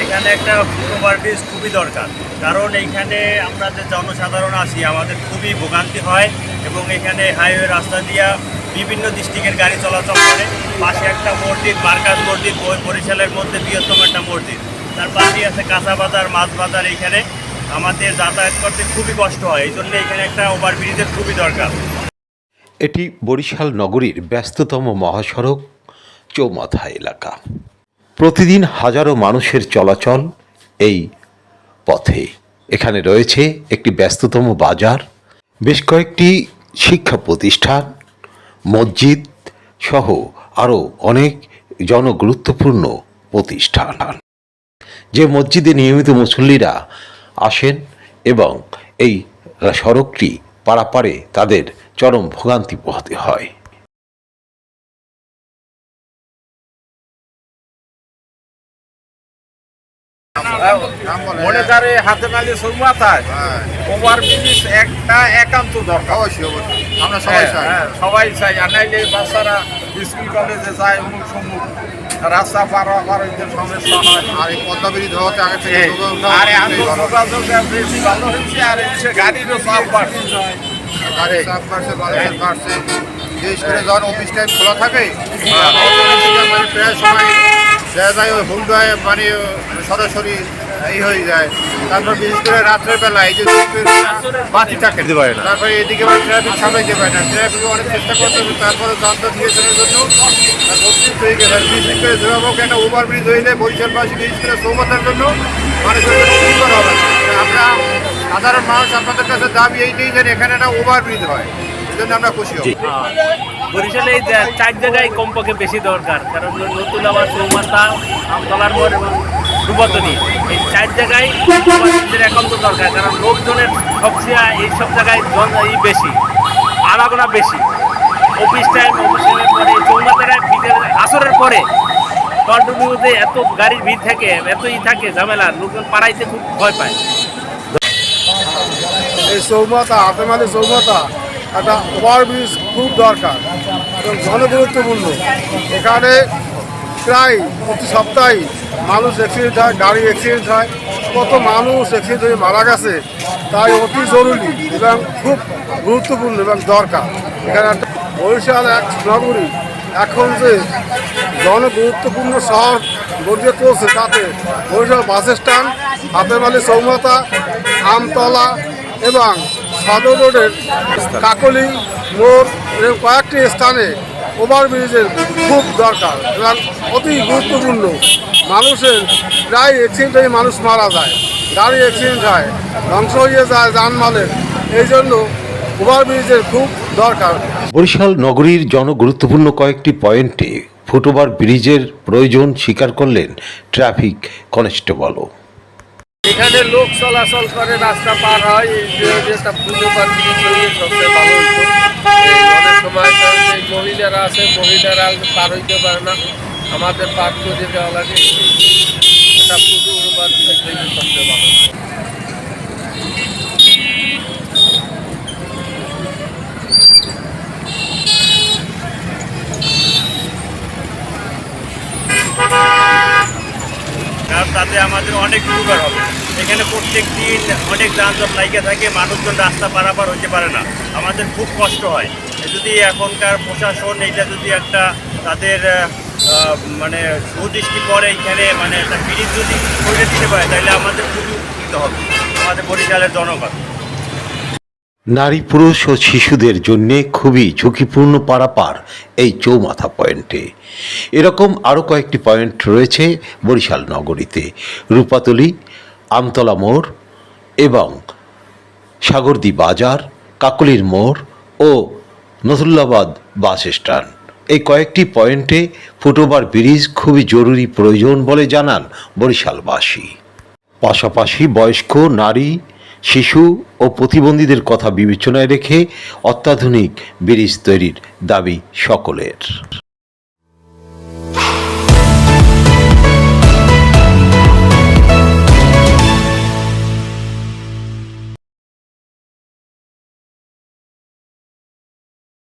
এখানে একটা ওভারব্রিজ খুবই দরকার, কারণ এইখানে আমরা যে জনসাধারণ আছি আমাদের খুবই ভোগান্তি হয় এবং এখানে হাইওয়ে রাস্তা দিয়া বিভিন্ন ডিস্ট্রিক্টের গাড়ি চলাচল করে। পাশে একটা মসজিদ, মার্কাজ মসজিদ, বরিশালের মধ্যে বৃহত্তম একটা মসজিদ, তার পাশেই আছে কাঁচা বাজার, মাছ বাজার। এইখানে আমাদের যাতায়াত করতে খুবই কষ্ট হয়, এই জন্য এখানে একটা ওভারব্রিজের খুবই দরকার। এটি বরিশাল নগরীর ব্যস্ততম মহাসড়ক চৌমাথা এলাকা। প্রতিদিন হাজারো মানুষের চলাচল এই পথে। এখানে রয়েছে একটি ব্যস্ততম বাজার, বেশ কয়েকটি শিক্ষা প্রতিষ্ঠান, মসজিদ সহ আরও অনেক জনগুরুত্বপূর্ণ প্রতিষ্ঠান, যে মসজিদে নিয়মিত মুসল্লিরা আসেন এবং এই সড়কটি পারাপারে তাদের চরম ভোগান্তি পোহাতে হয়। মনে করে হাতেম আলী চৌমাথায় ওভারব্রিজ একটা একান্ত দরকার। অবশ্যই আমরা সবাই চাই, আর নাইলে বাচ্চারা স্কুল কলেজে যায়, অমুক সমুক রাস্তা পারাপারের সমস্যা হয়। আর এই পদ্মা ব্রিজ হওয়াতে আগে থেকে যোগাযোগ বেশি ভালো হচ্ছে, আর গাড়িরও চাপ বাড়ছে, বাড়ছে। বিশেষ করে যখন অফিস টাইম খোলা থাকে মানে প্রায় সময় দেখা যায় ওই হুল হয়, মানে সরাসরি এই হয়ে যায়। তারপর বিশেষ করে রাত্রের বেলা এই যে বাতি থাকে, তারপরে এদিকে ট্রাফিক সামলাইতে পারে না, ট্রাফিকে অনেক চেষ্টা করতে হবে, তারপরে যন্ত্র নিয়েছেনের জন্য হয়ে গেছে। বিশেষ করে ধরাবো একটা ওভারব্রিজ হইলে বরিশালবাসী, বিশেষ করে চৌমাথার জন্য মানুষের জন্য উপকার হবে। আমরা সাধারণ মানুষ আপনাদের কাছে দাবি এইটাই যে এখানে একটা ওভারব্রিজ হয়, জন্য আমরা খুশি হব। বরিশালে এই 4 জায়গায় কমপক্ষে বেশি দরকার, কারণ নতুন আবার চৌমাথা, আমতলার মোড় এবং ডুবতনি, এই 4 জায়গায় একান্ত দরকার। কারণ লোকজনের সবচেয়ে এইসব জায়গায় বেশি, আনাগোনা বেশি। অফিস টাইম, অফিসের পরে চৌমাথার আসরের পরে কন্টিনিউতে এত গাড়ির ভিড় থাকে, এতই থাকে ঝামেলা, লোকজন পাড়াইতে খুব ভয় পায়। এই চৌমাথা, হাতেম আলী চৌমাথা একটা ওভারব্রিজ খুব দরকার এবং জনগুরুত্বপূর্ণ। এখানে প্রায় প্রতি সপ্তাহে মানুষ অ্যাক্সিডেন্ট হয়, গাড়ি অ্যাক্সিডেন্ট হয়, কত মানুষ অ্যাক্সিডেন্ট হয়ে মারা গেছে। তাই অতি জরুরি এবং খুব গুরুত্বপূর্ণ এবং দরকার। এখানে একটা বরিশাল এক নগরী এখন যে জনগুরুত্বপূর্ণ শহর গড়িয়ে তুলছে, তাতে বরিশাল বাস স্ট্যান্ড, হাতেম আলী চৌমাথা, আমতলা এবং সদর রোডের কাকলি মোড় এবং কয়েকটি স্থানে ওভারব্রিজের খুব দরকার এবং অতি গুরুত্বপূর্ণ। মানুষের প্রায় অ্যাক্সিডেন্ট হয়ে মানুষ মারা যায়, গাড়ি অ্যাক্সিডেন্ট হয়, ধ্বংস হয়ে যায় যানমালের, এই জন্য ওভারব্রিজের খুব দরকার। বরিশাল নগরীর জনগুরুত্বপূর্ণ কয়েকটি পয়েন্টে ফুটওভার ব্রিজের প্রয়োজন স্বীকার করলেন ট্রাফিক কনস্টেবলও। এখানে লোক চলাচল করে, রাস্তা পার হয়, একটা ফুটওভার ব্রিজ হইলে সবচেয়ে ভালো হতো। অনেক সময় মহিলারা আছে, মহিলারা পার হইতে পারে না, আমাদের পার করে দেওয়া লাগে। একটা ফুটওভার ব্রিজ হইলে সবচেয়ে ভালো। তাতে আমাদের অনেক উপকার হবে। এখানে প্রত্যেক দিন অনেক যানজট লাগিয়ে থাকে, মানুষজন রাস্তা পারাপার হতে পারে না, আমাদের খুব কষ্ট হয়। যদি এখনকার প্রশাসন এইটা যদি একটা তাদের মানে সুদৃষ্টি করে, এখানে মানে একটা ব্রিজ যদি করে দিতে পারে, তাহলে আমাদের খুবই উপকৃত হবে আমাদের বরিশালের জনগণ। নারী, পুরুষ ও শিশুদের জন্যে খুবই ঝুঁকিপূর্ণ পারাপার এই চৌমাথা পয়েন্টে। এরকম আরও কয়েকটি পয়েন্ট রয়েছে বরিশাল নগরীতে: রূপাতলি, আমতলা মোড় এবং সাগরদী বাজার, কাকলির মোড় ও নতুল্লাবাদ বাস স্ট্যান্ড। এই কয়েকটি পয়েন্টে ফুটওভার ব্রিজ খুবই জরুরি প্রয়োজন বলে জানান বরিশালবাসী। পাশাপাশি বয়স্ক, নারী, শিশু ও প্রতিবন্ধীদের কথা বিবেচনায় রেখে অত্যাধুনিক ব্রিজ তৈরির দাবি সকলের।